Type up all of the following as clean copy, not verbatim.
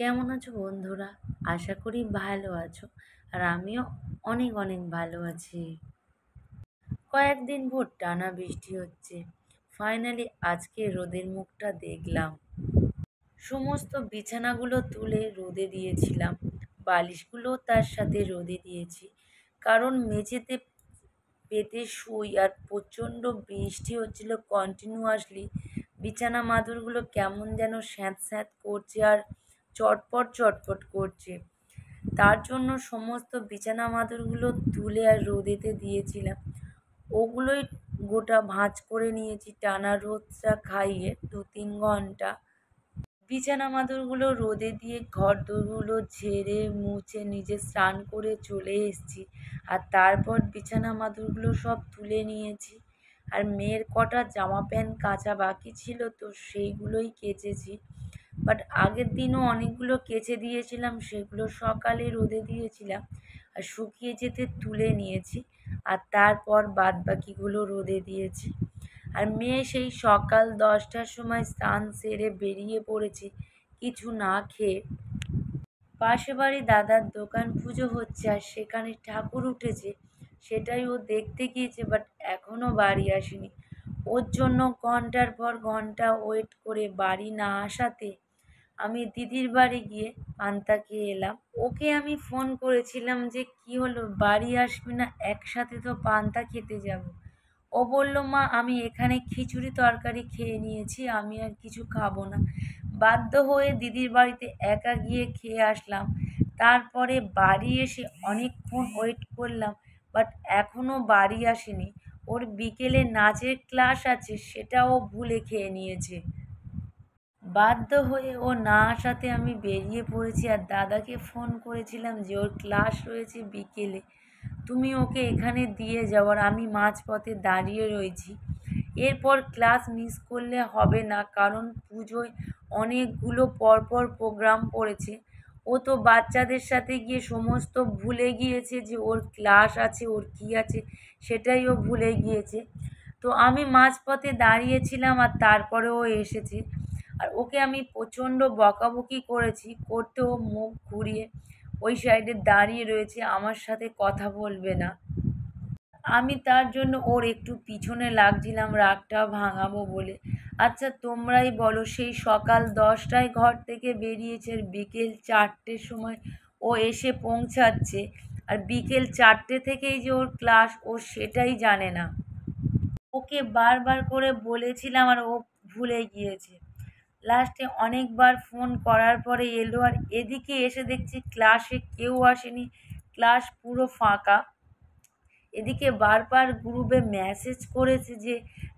কেমন আছো বন্ধুরা? আশা করি ভালো আছো। আর আমিও অনেক অনেক ভালো আছি। কয়েকদিন ভোর টানা বৃষ্টি হচ্ছে। ফাইনালি আজকে রোদের মুখটা দেখলাম। সমস্ত বিছানাগুলো তুলে রোদে দিয়েছিলাম। বালিশগুলো তার সাথে রোদে দিয়েছি। কারণ মেঝেতে পেতে শুই আর প্রচণ্ড বৃষ্টি হচ্ছিল কন্টিনিউয়াসলি। বিছানা মাদুরগুলো কেমন যেন স্যাঁত স্যাঁত করছে আর চটপট চটপট করছে। তার জন্য সমস্ত বিছানা মাদুরগুলো তুলে আর রোদেতে দিয়েছিলাম। ওগুলোই গোটা ভাঁজ করে নিয়েছি টানা রোদটা খাইয়ে 2-3 ঘন্টা। বিছানা মাদুরগুলো রোদে দিয়ে ঘর দোরগুলো ঝেড়ে মুছে নিজে স্নান করে চলে এসেছি। আর তারপর বিছানা মাদুরগুলো সব তুলে নিয়েছি। আর মেয়ের কটা জামা প্যান্ট কাচা বাকি ছিল, তো সেইগুলোই কেচেছি। বাট আগের দিনও অনেকগুলো কেচে দিয়েছিলাম, সেগুলো সকালে রোদে দিয়েছিলাম আর শুকিয়ে যেতে তুলে নিয়েছি। আর তারপর বাদবাকিগুলো রোদে দিয়েছি। আর মেয়ে সেই সকাল 10টার সময় স্নান সেরে বেরিয়ে পড়েছে কিছু না খেয়ে। পাশে বাড়ি দাদার দোকান পুজো হচ্ছে আর সেখানে ঠাকুর উঠেছে, সেটাই ও দেখতে গিয়েছে, বাট এখনও বাড়ি আসেনি। ওর জন্য ঘন্টার পর ঘন্টা ওয়েট করে বাড়ি না আসাতে আমি দিদির বাড়ি গিয়ে পান্তা খেয়ে এলাম। ওকে আমি ফোন করেছিলাম যে কি হলো, বাড়ি আসবি না, একসাথে তো পান্তা খেতে যাব। ও বলল, মা আমি এখানে খিচুড়ি তরকারি খেয়ে নিয়েছি, আমি আর কিছু খাবো না। বাধ্য হয়ে দিদির বাড়িতে একা গিয়ে খেয়ে আসলাম। তারপরে বাড়ি এসে অনেকক্ষণ ওয়েট করলাম, বাট এখনও বাড়ি আসেনি। ওর বিকেলে নাচের ক্লাস আছে, সেটাও ভুলে খেয়ে নিয়েছে। বাধ্য হয়ে ও না আসাতে আমি বেরিয়ে পড়েছি আর দাদাকে ফোন করেছিলাম যে ওর ক্লাস রয়েছে বিকেলে, তুমি ওকে এখানে দিয়ে যাও আর আমি মাঝপথে দাঁড়িয়ে রয়েছি। এরপর ক্লাস মিস করলে হবে না, কারণ পুজোয় অনেকগুলো পরপর প্রোগ্রাম পড়েছে। ও তো বাচ্চাদের সাথে গিয়ে সমস্ত ভুলে গিয়েছে যে ওর ক্লাস আছে, ওর কী আছে সেটাই ও ভুলে গিয়েছে। তো আমি মাঝপথে দাঁড়িয়েছিলাম আর তারপরে ও এসেছে। আর ওকে আমি প্রচণ্ড বকাবকি করেছি, করতেও মুখ ঘুরিয়ে ওই সাইডে দাঁড়িয়ে রয়েছে, আমার সাথে কথা বলবে না। আমি তার জন্য ওর একটু পিছনে লাগছিলাম রাগটা ভাঙাবো বলে। আচ্ছা তোমরাই বলো, সেই সকাল 10টায় ঘর থেকে বেরিয়েছে আর বিকেল 4টের সময় ও এসে পৌঁছাচ্ছে। আর বিকেল 4টে থেকেই যে ওর ক্লাস, ও সেটাই জানে না। ওকে বারবার করে বলেছিলাম আর ও ভুলে গিয়েছে। লাস্টে অনেকবার ফোন করার পরে এলো আর এদিকে এসে দেখছি ক্লাসে কেউ আসেনি, ক্লাস পুরো ফাঁকা। এদিকে বারবার গ্রুপে মেসেজ করেছে যে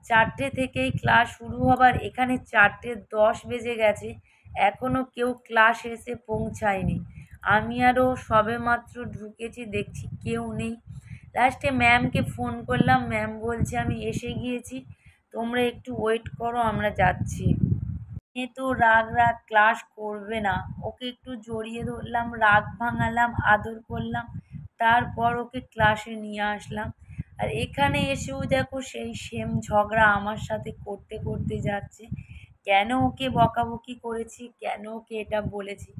4টে থেকেই ক্লাস শুরু হবার, এখানে 4:10 বেজে গেছে, এখনও কেউ ক্লাস এসে পৌঁছায়নি। আমি আরও সবেমাত্র ঢুকেছি, দেখছি কেউ নেই। লাস্টে ম্যামকে ফোন করলাম, ম্যাম বলছে আমি এসে গিয়েছি, তোমরা একটু ওয়েট করো, আমরা যাচ্ছি। এ তো রাগ রাগ ক্লাস করবে না। ওকে একটু জড়িয়ে ধরলাম, রাগ ভাঙালাম, আদর করলাম, তারপর ওকে ক্লাসে নিয়ে আসলাম। আর এখানে এসেও দেখো সেই সেম ঝগড়া আমার সাথে করতে করতে যাচ্ছে। কেন ওকে বকাবকি করেছি, কেন ওকে এটা বলেছি।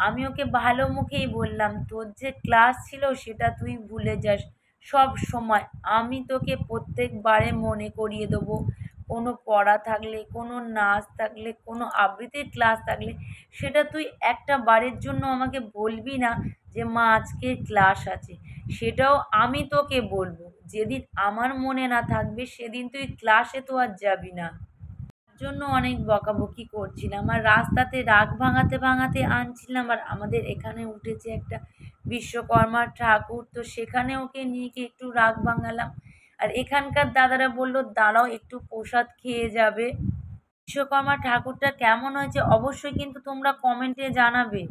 আমি ওকে ভালো মুখেই বললাম, তোর যে ক্লাস ছিল সেটা তুই ভুলে যাস সব সময়। আমি তোকে প্রত্যেকবারে মনে করিয়ে দেবো, কোনো পড়া থাকলে, কোনো নাচ থাকলে, কোনো আবৃত্তির ক্লাস থাকলে, সেটা তুই একটা বারের জন্য আমাকে বলবি না যে মা আজকে ক্লাস আছে। সেটাও আমি তোকে বলবো, যেদিন আমার মনে না থাকবে সেদিন তুই ক্লাসে তো আর যাবি না। জন্য অনেক বকাবকি করছিলাম আর রাস্তাতে রাগ ভাঙাতে ভাঙাতে আনছিলাম। আর আমাদের এখানে উঠেছে একটা বিশ্বকর্মার ঠাকুর, তো সেখানে ওকে নিয়ে গিয়ে একটু রাগ ভাঙালাম। আর এখানকার দাদারা বললো দাঁড়াও একটু প্রসাদ খেয়ে যাবে। বিশ্বকর্মা ঠাকুরটা কেমন হয়েছে অবশ্যই কিন্তু তোমরা কমেন্টে জানাবে।